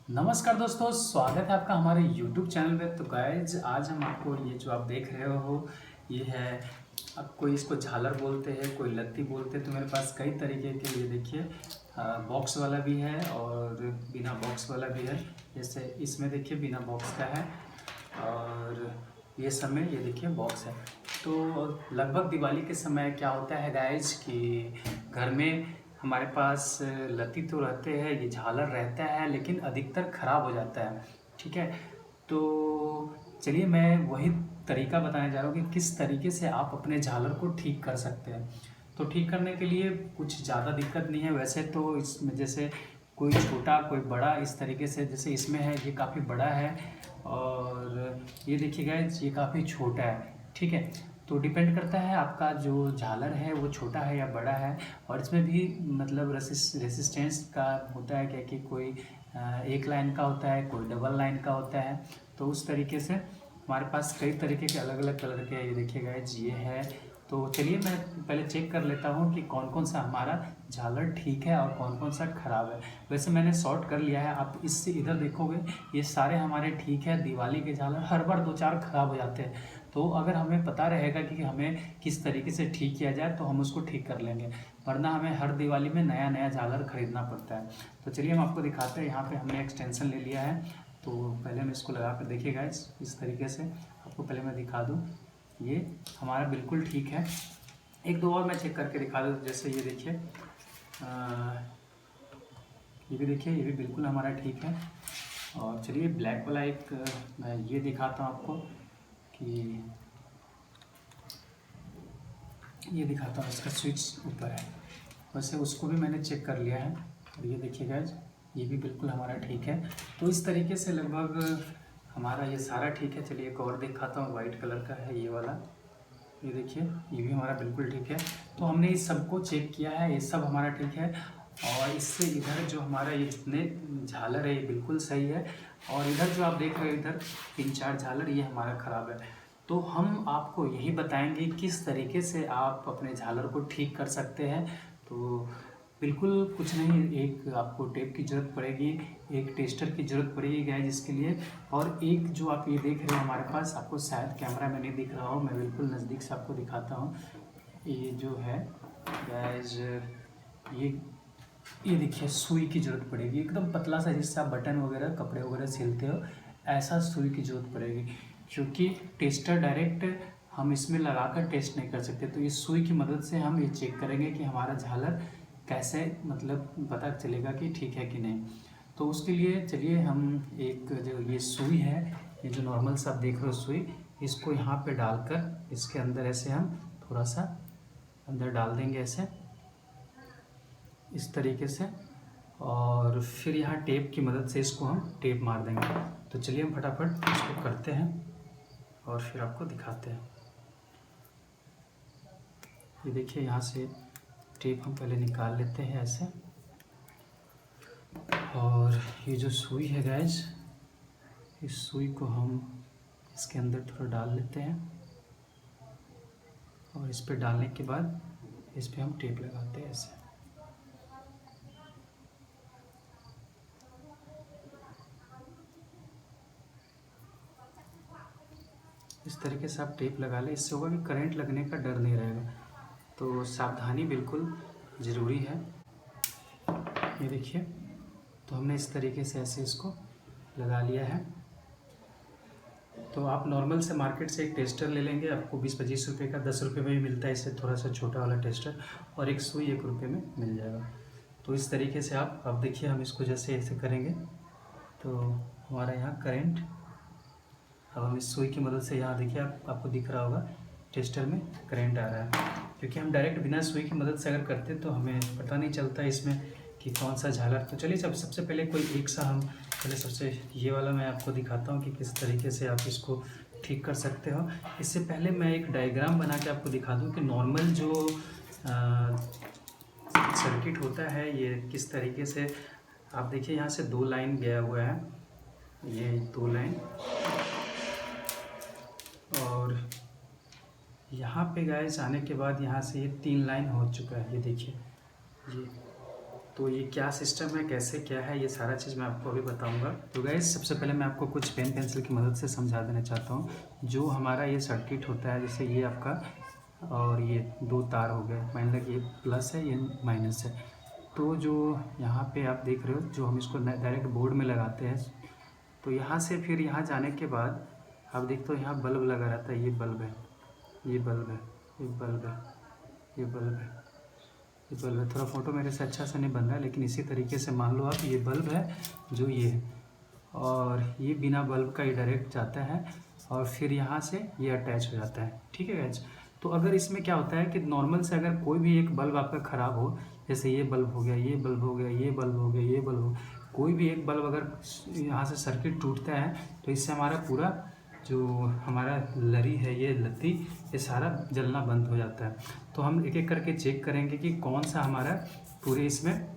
नमस्कार दोस्तों, स्वागत है आपका हमारे YouTube चैनल पे। तो गाइज आज हम आपको ये जो आप देख रहे हो ये है, अब कोई इसको झालर बोलते हैं, कोई लत्ती बोलते हैं। तो मेरे पास कई तरीके के ये देखिए बॉक्स वाला भी है और बिना बॉक्स वाला भी है। जैसे इसमें देखिए बिना बॉक्स का है और ये सब में ये देखिए बॉक्स है। तो लगभग दिवाली के समय क्या होता है गाइज कि घर में हमारे पास लत्ती तो रहते हैं, ये झालर रहता है, लेकिन अधिकतर ख़राब हो जाता है। ठीक है, तो चलिए मैं वही तरीका बताने जा रहा हूँ कि किस तरीके से आप अपने झालर को ठीक कर सकते हैं। तो ठीक करने के लिए कुछ ज़्यादा दिक्कत नहीं है वैसे तो। इसमें जैसे कोई छोटा कोई बड़ा इस तरीके से, जैसे इसमें है ये काफ़ी बड़ा है और ये देखिएगा ये काफ़ी छोटा है। ठीक है, तो डिपेंड करता है आपका जो झालर है वो छोटा है या बड़ा है। और इसमें भी मतलब रेसिस्टेंस का होता है क्या कि कोई एक लाइन का होता है, कोई डबल लाइन का होता है। तो उस तरीके से हमारे पास कई तरीके के अलग अलग कलर के ये देखिएगा ये है। तो चलिए मैं पहले चेक कर लेता हूँ कि कौन कौन सा हमारा झालर ठीक है और कौन कौन सा ख़राब है। वैसे मैंने सॉर्ट कर लिया है, आप इससे इधर देखोगे ये सारे हमारे ठीक है। दिवाली के झालर हर बार दो चार ख़राब हो जाते हैं, तो अगर हमें पता रहेगा कि हमें किस तरीके से ठीक किया जाए तो हम उसको ठीक कर लेंगे, वरना हमें हर दिवाली में नया नया झालर खरीदना पड़ता है। तो चलिए हम आपको दिखाते हैं। यहाँ पे हमने एक्सटेंशन ले लिया है, तो पहले हम इसको लगा कर देखिएगा इस तरीके से। आपको पहले मैं दिखा दूँ, ये हमारा बिल्कुल ठीक है। एक दो और मैं चेक करके दिखा दूँ। जैसे ये देखिए ये भी देखिए, ये भी बिल्कुल हमारा ठीक है। और चलिए ब्लैक वाला एक मैं ये दिखाता हूँ आपको कि ये दिखाता हूँ, इसका स्विच ऊपर है। वैसे उसको भी मैंने चेक कर लिया है और ये देखिए गाइज ये भी बिल्कुल हमारा ठीक है। तो इस तरीके से लगभग हमारा ये सारा ठीक है। चलिए एक और दिखाता हूँ, वाइट कलर का है ये वाला। ये देखिए ये भी हमारा बिल्कुल ठीक है। तो हमने इस सबको चेक किया है, ये सब हमारा ठीक है। और इससे इधर जो हमारा ये जितने झालर है ये बिल्कुल सही है। और इधर जो आप देख रहे हो इधर 3-4 झालर ये हमारा ख़राब है। तो हम आपको यही बताएंगे किस तरीके से आप अपने झालर को ठीक कर सकते हैं। तो बिल्कुल कुछ नहीं, एक आपको टेप की ज़रूरत पड़ेगी, एक टेस्टर की ज़रूरत पड़ेगी गाइज इसके लिए। और एक जो आप ये देख रहे हो हमारे पास, आपको शायद कैमरा में नहीं दिख रहा हो, मैं बिल्कुल नज़दीक से आपको दिखाता हूँ। ये जो है गाइज ये देखिए सुई की ज़रूरत पड़ेगी, एकदम पतला सा जिससे आप बटन वगैरह कपड़े वगैरह सिलते हो, ऐसा सुई की ज़रूरत पड़ेगी। क्योंकि टेस्टर डायरेक्ट हम इसमें लगाकर टेस्ट नहीं कर सकते, तो इस सुई की मदद से हम ये चेक करेंगे कि हमारा झालर कैसे मतलब पता चलेगा कि ठीक है कि नहीं। तो उसके लिए चलिए हम एक जो ये सुई है, ये जो नॉर्मल सा आप देख रहे हो सुई, इसको यहाँ पे डालकर इसके अंदर ऐसे हम थोड़ा सा अंदर डाल देंगे ऐसे इस तरीके से। और फिर यहाँ टेप की मदद से इसको हम टेप मार देंगे। तो चलिए हम फटाफट इसको करते हैं और फिर आपको दिखाते हैं। ये देखिए यहाँ से टेप हम पहले निकाल लेते हैं ऐसे। और ये जो सुई है गैस, इस सुई को हम इसके अंदर थोड़ा डाल लेते हैं और इस पर डालने के बाद इस पर हम टेप लगाते हैं ऐसे। इस तरीके से आप टेप लगा लें, इससे होगा कि करंट लगने का डर नहीं रहेगा। तो सावधानी बिल्कुल ज़रूरी है। ये देखिए, तो हमने इस तरीके से ऐसे इसको लगा लिया है। तो आप नॉर्मल से मार्केट से एक टेस्टर ले लेंगे, आपको 20-25 रुपये का, 10 रुपये में भी मिलता है इससे थोड़ा सा छोटा वाला टेस्टर। और एक सुई 1 रुपये में मिल जाएगा। तो इस तरीके से आप देखिए हम इसको जैसे ऐसे करेंगे तो हमारा यहाँ करंट, अब हम इस सुई की मदद से यहाँ देखिए आपको दिख रहा होगा टेस्टर में करंट आ रहा है। क्योंकि हम डायरेक्ट बिना सुई की मदद से अगर करते तो हमें पता नहीं चलता इसमें कि कौन सा झालर। तो चलिए सबसे पहले कोई एक सा हम पहले सबसे ये वाला मैं आपको दिखाता हूँ कि किस तरीके से आप इसको ठीक कर सकते हो। इससे पहले मैं एक डायग्राम बना के आपको दिखा दूँ कि नॉर्मल जो सर्किट होता है ये किस तरीके से। आप देखिए यहाँ से 2 लाइन गया हुआ है, ये 2 लाइन, और यहाँ पे गाइस आने के बाद यहाँ से ये 3 लाइन हो चुका है। ये देखिए ये तो ये क्या सिस्टम है, कैसे क्या है, ये सारा चीज़ मैं आपको अभी बताऊंगा। तो गाइस सबसे पहले मैं आपको कुछ पेन पेंसिल की मदद से समझा देना चाहता हूँ। जो हमारा ये सर्किट होता है, जैसे ये आपका और ये दो तार हो गए, मान लो कि ये प्लस है, ये माइनस है। तो जो यहाँ पे आप देख रहे हो, जो हम इसको डायरेक्ट बोर्ड में लगाते हैं, तो यहाँ से फिर यहाँ जाने के बाद आप देखते हो यहाँ बल्ब लगा रहता है। ये बल्ब है, ये बल्ब है, ये बल्ब है, ये बल्ब है, ये बल्ब है। थोड़ा फोटो मेरे से अच्छा से नहीं बन रहा है, लेकिन इसी तरीके से मान लो आप, ये बल्ब है जो ये है, और ये बिना बल्ब का ये डायरेक्ट जाता है और फिर यहाँ से ये अटैच हो जाता है। ठीक है गाइस। तो अगर इसमें क्या होता है कि नॉर्मल से अगर कोई भी एक बल्ब आपका ख़राब हो, जैसे ये बल्ब हो गया, ये बल्ब हो गया, ये बल्ब हो गया, ये बल्ब हो, कोई भी एक बल्ब अगर यहाँ से सर्किट टूटता है तो इससे हमारा पूरा जो हमारा लरी है, ये लत्ती, ये सारा जलना बंद हो जाता है। तो हम एक एक करके चेक करेंगे कि कौन सा हमारा पूरे इसमें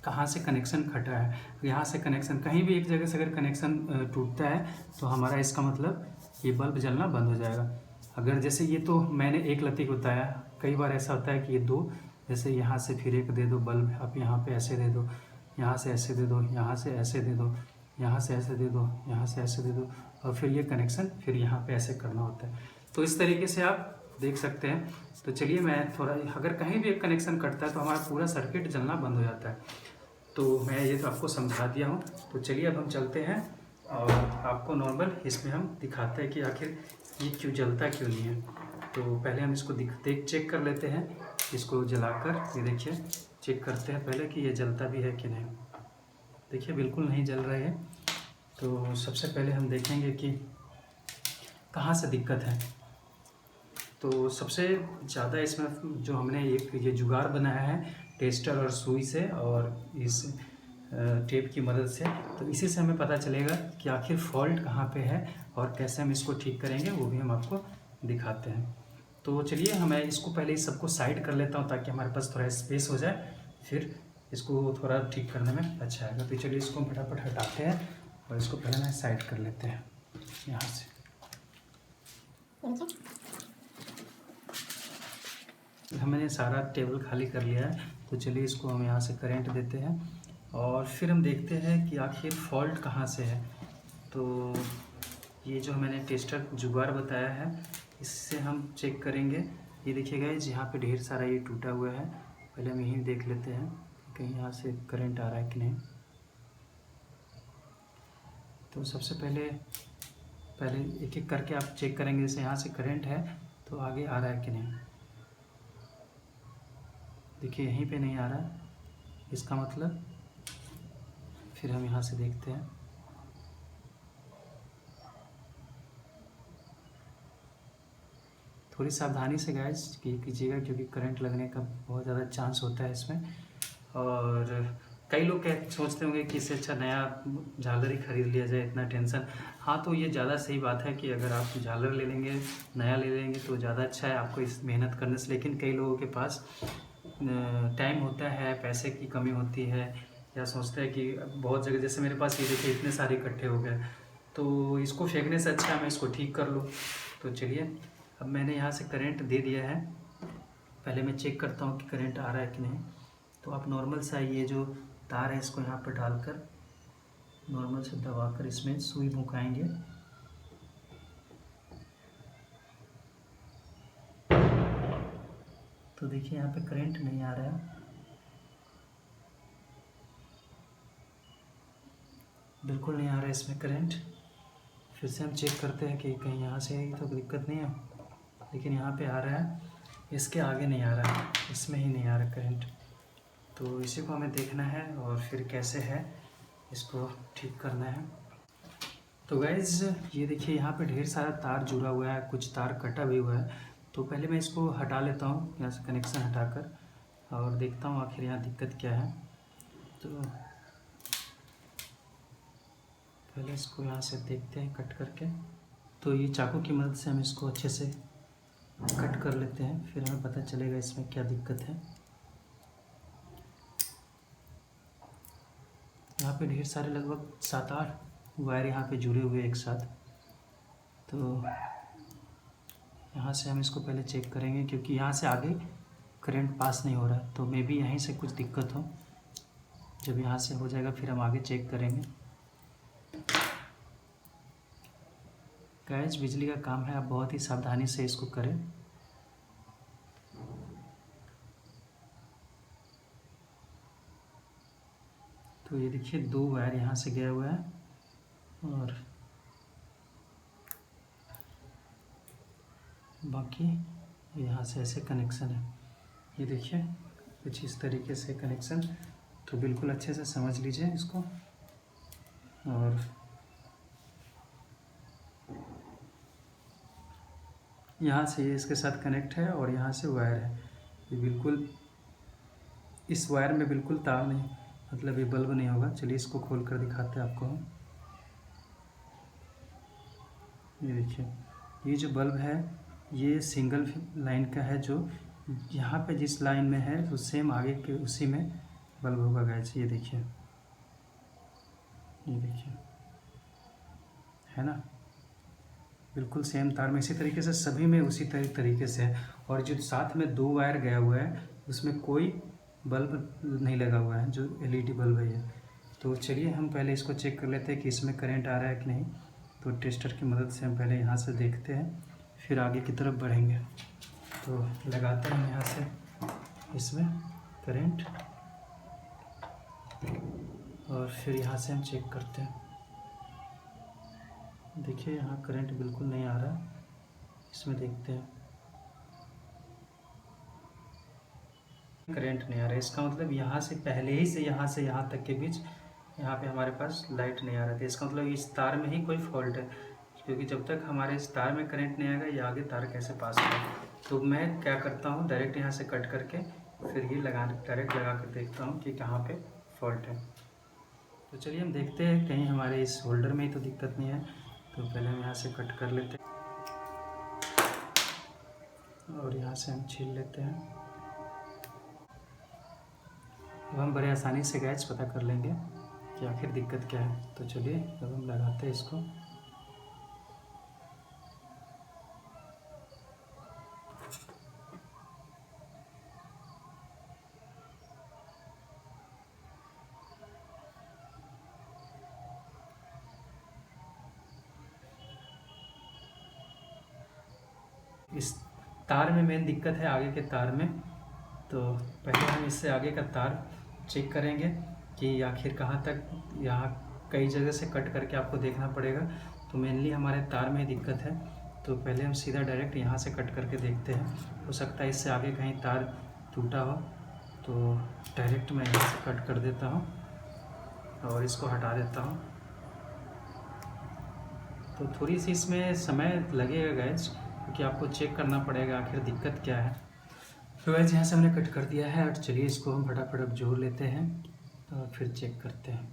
कहाँ से कनेक्शन फटा है। यहाँ से कनेक्शन, कहीं भी एक जगह से अगर कनेक्शन टूटता है तो हमारा इसका मतलब ये बल्ब जलना बंद हो जाएगा। अगर जैसे ये तो मैंने एक लत्ती को बताया, कई बार ऐसा होता है कि ये दो, जैसे यहाँ से फिर एक दे दो बल्ब, आप यहाँ पे ऐसे दे दो, यहाँ से ऐसे दे दो, यहाँ से ऐसे दे दो, यहाँ से ऐसे दे दो, यहाँ से ऐसे दे दो, और फिर ये कनेक्शन फिर यहाँ पे ऐसे करना होता है। तो इस तरीके से आप देख सकते हैं। तो चलिए मैं थोड़ा, अगर कहीं भी एक कनेक्शन कटता है तो हमारा पूरा सर्किट जलना बंद हो जाता है। तो मैं ये तो आपको समझा दिया हूँ। तो चलिए अब हम चलते हैं और आपको नॉर्मल इसमें हम दिखाते हैं कि आखिर ये क्यों जलता क्यों नहीं है। तो पहले हम इसको देख चेक कर लेते हैं, इसको जलाकर। ये देखिए, चेक करते हैं पहले कि ये जलता भी है कि नहीं। देखिए बिल्कुल नहीं जल रहा है। तो सबसे पहले हम देखेंगे कि कहाँ से दिक्कत है। तो सबसे ज़्यादा इसमें जो हमने एक ये जुगाड़ बनाया है टेस्टर और सुई से और इस टेप की मदद से, तो इसी से हमें पता चलेगा कि आखिर फॉल्ट कहाँ पे है और कैसे हम इसको ठीक करेंगे, वो भी हम आपको दिखाते हैं। तो चलिए हमें इसको पहले इस सबको साइड कर लेता हूँ ताकि हमारे पास थोड़ा स्पेस हो जाए, फिर इसको थोड़ा ठीक करने में अच्छा आएगा। तो चलिए इसको फटाफट हटाते हैं और इसको पहले मैं साइड कर लेते हैं यहाँ से। हमने सारा टेबल खाली कर लिया है। तो चलिए इसको हम यहाँ से करंट देते हैं और फिर हम देखते हैं कि आखिर फॉल्ट कहाँ से है। तो ये जो मैंने टेस्टर जुगाड़ बताया है, इससे हम चेक करेंगे। ये देखिएगा यहाँ पे ढेर सारा ये टूटा हुआ है। पहले हम यहीं देख लेते हैं कहीं यहाँ से करंट आ रहा है कि नहीं। तो सबसे पहले एक एक करके आप चेक करेंगे। जैसे यहाँ से करंट है तो आगे आ रहा है कि नहीं। देखिए यहीं पे नहीं आ रहा है, इसका मतलब फिर हम यहाँ से देखते हैं। थोड़ी सावधानी से गाइस कीजिएगा क्योंकि करंट लगने का बहुत ज़्यादा चांस होता है इसमें। और कई लोग सोचते होंगे कि इससे अच्छा नया झालर ही खरीद लिया जाए, इतना टेंशन। हाँ, तो ये ज़्यादा सही बात है कि अगर आप झालर ले लेंगे, नया ले लेंगे तो ज़्यादा अच्छा है आपको इस मेहनत करने से। लेकिन कई लोगों के पास टाइम होता है, पैसे की कमी होती है, या सोचते हैं कि बहुत जगह, जैसे मेरे पास ये देखिए इतने सारे इकट्ठे हो गए, तो इसको फेंकने से अच्छा है मैं इसको ठीक कर लूँ। तो चलिए अब मैंने यहाँ से करंट दे दिया है। पहले मैं चेक करता हूँ कि करंट आ रहा है कि नहीं। तो आप नॉर्मल सा ये जो तार है इसको यहाँ पर डालकर नॉर्मल से दबाकर इसमें सुई भुकाएंगे। तो देखिए यहाँ पे करंट नहीं आ रहा है, बिल्कुल नहीं आ रहा है इसमें करंट। फिर से हम चेक करते हैं कि कहीं यहाँ से तो दिक्कत नहीं है, लेकिन यहाँ पे आ रहा है, इसके आगे नहीं आ रहा है, इसमें ही नहीं आ रहा करंट। तो इसी को हमें देखना है और फिर कैसे है इसको ठीक करना है। तो गाइज़ ये देखिए यहाँ पे ढेर सारा तार जुड़ा हुआ है, कुछ तार कटा भी हुआ है। तो पहले मैं इसको हटा लेता हूँ यहाँ से, कनेक्शन हटाकर, और देखता हूँ आखिर यहाँ दिक्कत क्या है। तो पहले इसको यहाँ से देखते हैं कट करके। तो ये चाकू की मदद से हम इसको अच्छे से कट कर लेते हैं, फिर हमें पता चलेगा इसमें क्या दिक्कत है। यहाँ पे ढेर सारे लगभग 7-8 वायर यहाँ पे जुड़े हुए एक साथ। तो यहाँ से हम इसको पहले चेक करेंगे क्योंकि यहाँ से आगे करंट पास नहीं हो रहा है, तो मे बी यहीं से कुछ दिक्कत हो। जब यहाँ से हो जाएगा फिर हम आगे चेक करेंगे। गाइस बिजली का काम है, आप बहुत ही सावधानी से इसको करें। तो ये देखिए 2 वायर यहाँ से गया हुआ है और बाकी यहाँ से ऐसे कनेक्शन है। ये देखिए कुछ इस तरीके से कनेक्शन। तो बिल्कुल अच्छे से समझ लीजिए इसको। और यहाँ से ये इसके साथ कनेक्ट है और यहाँ से वायर है। ये बिल्कुल इस वायर में बिल्कुल तार नहीं, मतलब ये बल्ब नहीं होगा। चलिए इसको खोल कर दिखाते हैं आपको हम। ये देखिए ये जो बल्ब है ये सिंगल लाइन का है, जो यहाँ पे जिस लाइन में है तो सेम आगे के उसी में बल्ब होगा गाइस। ये देखिए है ना, बिल्कुल सेम तार में। इसी तरीके से सभी में उसी तरीके से है। और जो साथ में 2 वायर गया हुआ है उसमें कोई बल्ब नहीं लगा हुआ है, जो एलईडी बल्ब है ये। तो चलिए हम पहले इसको चेक कर लेते हैं कि इसमें करंट आ रहा है कि नहीं। तो टेस्टर की मदद से हम पहले यहाँ से देखते हैं, फिर आगे की तरफ बढ़ेंगे। तो लगाते हैं यहाँ से इसमें करंट और फिर यहाँ से हम चेक करते हैं। देखिए यहाँ करंट बिल्कुल नहीं आ रहा, इसमें देखते हैं करंट नहीं आ रहा है। इसका मतलब यहाँ से पहले ही से यहाँ तक के बीच यहाँ पे हमारे पास लाइट नहीं आ रहा था। इसका मतलब इस तार में ही कोई फॉल्ट है, क्योंकि जब तक हमारे इस तार में करंट नहीं आएगा ये आगे तार कैसे पास होगा। तो मैं क्या करता हूँ, डायरेक्ट यहाँ से कट करके फिर ये डायरेक्ट लगा कर देखता हूँ कि कहाँ पे फॉल्ट है। तो चलिए हम देखते हैं कहीं हमारे इस होल्डर में ही तो दिक्कत नहीं है। तो पहले हम यहाँ से कट कर लेते हैं और यहाँ से हम छील लेते हैं। अब हम बड़े आसानी से गैस पता कर लेंगे कि आखिर दिक्कत क्या है। तो चलिए अब हम लगाते हैं इसको। इस तार में मेन दिक्कत है, आगे के तार में। तो पहले हम इससे आगे का तार चेक करेंगे कि आखिर कहाँ तक, यहाँ कई जगह से कट करके आपको देखना पड़ेगा। तो मेनली हमारे तार में ही दिक्कत है। तो पहले हम सीधा डायरेक्ट यहाँ से कट करके देखते हैं। हो सकता है इससे आगे कहीं तार टूटा हो, तो डायरेक्ट मैं यहाँ से कट कर देता हूँ और इसको हटा देता हूँ। तो थोड़ी सी इसमें समय लगेगा गैस, क्योंकि आपको चेक करना पड़ेगा आखिर दिक्कत क्या है। तो गैस यहाँ से हमने कट कर दिया है और चलिए इसको हम फटाफट अब जोड़ लेते हैं और फिर चेक करते हैं।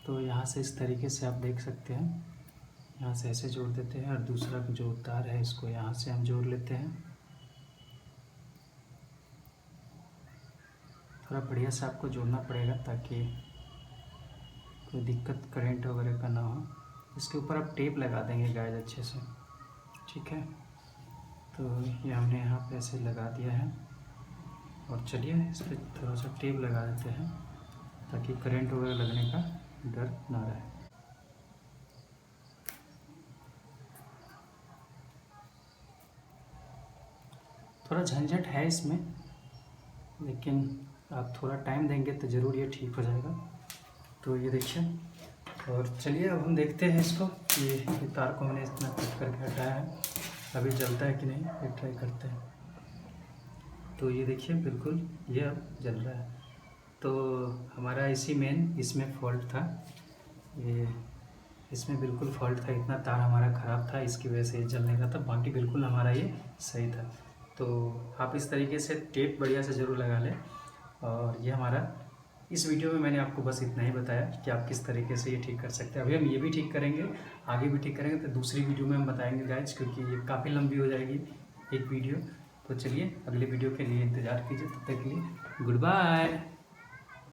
तो यहाँ से इस तरीके से आप देख सकते हैं, यहाँ से ऐसे जोड़ देते हैं और दूसरा जो तार है इसको यहाँ से हम जोड़ लेते हैं। थोड़ा बढ़िया से आपको जोड़ना पड़ेगा ताकि कोई दिक्कत करंट वगैरह का ना हो। इसके ऊपर आप टेप लगा देंगे गाइस अच्छे से, ठीक है। तो ये हमने यहाँ पे ऐसे लगा दिया है और चलिए इस पर थोड़ा सा टेप लगा देते हैं ताकि करंट वगैरह लगने का डर ना रहे। थोड़ा झंझट है इसमें, लेकिन आप थोड़ा टाइम देंगे तो ज़रूर ये ठीक हो जाएगा। तो ये देखिए, और चलिए अब हम देखते हैं इसको कि ये तार को हमने इतना कट करके हटाया है, अभी जलता है कि नहीं ये ट्राई करते हैं। तो ये देखिए बिल्कुल ये अब जल रहा है। तो हमारा इसमें फॉल्ट था, ये इसमें बिल्कुल फॉल्ट था, इतना तार हमारा ख़राब था, इसकी वजह से ये जल नहीं रहा था। बाकी बिल्कुल हमारा ये सही था। तो आप इस तरीके से टेप बढ़िया से ज़रूर लगा लें। और ये हमारा इस वीडियो में मैंने आपको बस इतना ही बताया कि आप किस तरीके से ये ठीक कर सकते हैं। अभी हम ये भी ठीक करेंगे, आगे भी ठीक करेंगे, तो दूसरी वीडियो में हम बताएंगे गाइस, क्योंकि ये काफ़ी लंबी हो जाएगी एक वीडियो। तो चलिए अगले वीडियो के लिए इंतज़ार कीजिए, तब तक के लिए गुड बाय।